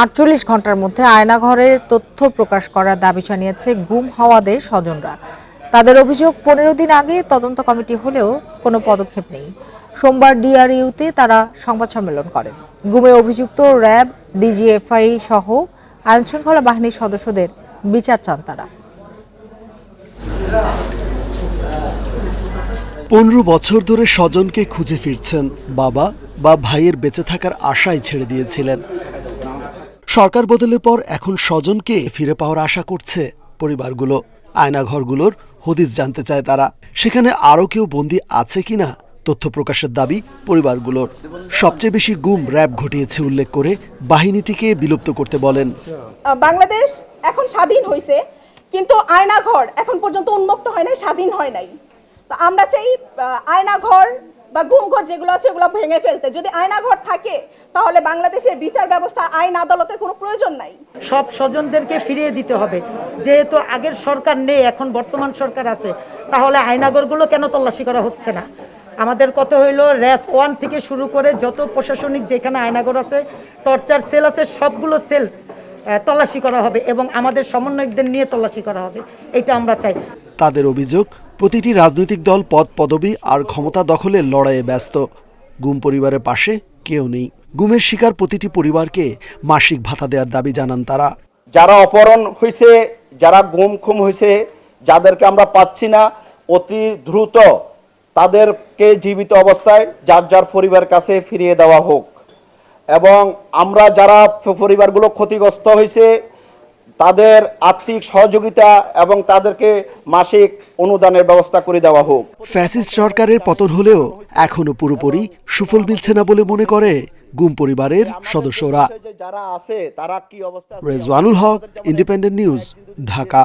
48 ঘন্টার মধ্যে আয়নাঘরের তথ্য প্রকাশ করার দাবি জানিয়েছে গুম হওয়াদের স্বজনরা। তাদের অভিযোগ 15 দিন আগে তদন্ত কমিটি হলেও কোনো পদক্ষেপ নেই। সোমবার ডিআরইউতে তারা সংবাদ সম্মেলন করেন। গুমে অভিযুক্ত র্যাব, ডিজিএফআই সহ আইনশৃঙ্খলা বাহিনীর সদস্যদের বিচার চান তারা। 15 বছর ধরে স্বজনকে খুঁজে ফিরছেন। বাবা বা ভাইয়ের বেঁচে থাকার আশায় ছেড়ে দিয়েছিলেন। সরকার বদলের পর এখন স্বজনকে ফিরে পাওয়ার আশা করছে পরিবারগুলো। আয়নাঘরগুলোর হদিস জানতে চায় তারা। সেখানে আরও কেউ বন্দী আছে কিনা তথ্য প্রকাশের দাবি পরিবারগুলোর। সবচেয়ে বেশি গুম র্যাব ঘটিয়েছে উল্লেখ করে বাহিনীটিকে বিলুপ্ত করতে বলেন। বাংলাদেশ এখন স্বাধীন হয়েছে, কিন্তু আয়নাঘর এখন পর্যন্ত উন্মুক্ত হয় নাই, স্বাধীন হয় নাই। তো আমরা চাই আয়নাঘর বা গুমঘর যেগুলো আছে ওগুলো ভেঙে ফেলতে। যদি আয়নাঘর থাকে তাহলে বাংলাদেশের বিচার ব্যবস্থা, আইন আদালতের কোনো প্রয়োজন নাই। সব স্বজনদেরকে ফিরিয়ে দিতে হবে। যেহেতু আগের সরকার নেই, এখন বর্তমান সরকার আছে, তাহলে আয়নাঘরগুলো কেন তল্লাশি করা হচ্ছে না? আমাদের কথা হইলো র্যাব 1 থেকে শুরু করে যত প্রশাসনিক যেখানে আয়নাঘর আছে, টর্চার সেল আছে, সবগুলো সেল তল্লাশি করা হবে এবং আমাদের সমন্বয়কদের নিয়ে তল্লাশি করা হবে। এটা আমরা চাই। তাদের অভিযোগ, প্রতিটি রাজনৈতিক দল পদ পদবি আর ক্ষমতা দখলের লড়াইয়ে ব্যস্ত। গুম পরিবারের পাশে কেউ নেই। গুমের শিকার প্রতিটি পরিবারকে মাসিক ভাতা দেওয়ার দাবি জানান তারা। যারা অপহরণ হয়েছে, যারা গুম খুম হয়েছে, যাদেরকে আমরা পাচ্ছি না, অতি দ্রুত তাদেরকে জীবিত অবস্থায় যার যার পরিবার কাছে ফিরিয়ে দেওয়া হোক। এবং আমরা যারা পরিবারগুলো ক্ষতিগ্রস্ত হয়েছে তাদের আর্থিক সহযোগিতা এবং তাদেরকে মাসিক অনুদানের ব্যবস্থা করে দেওয়া হোক। ফ্যাসিস্ট সরকারের পতন হলেও এখনো পুরোপুরি সুফল মিলছে না বলে মনে করে গুম পরিবারের সদস্যরা। যারা আছে তারা কি অবস্থা? রেজওয়ানুল হক, ইন্ডিপেন্ডেন্ট নিউজ, ঢাকা।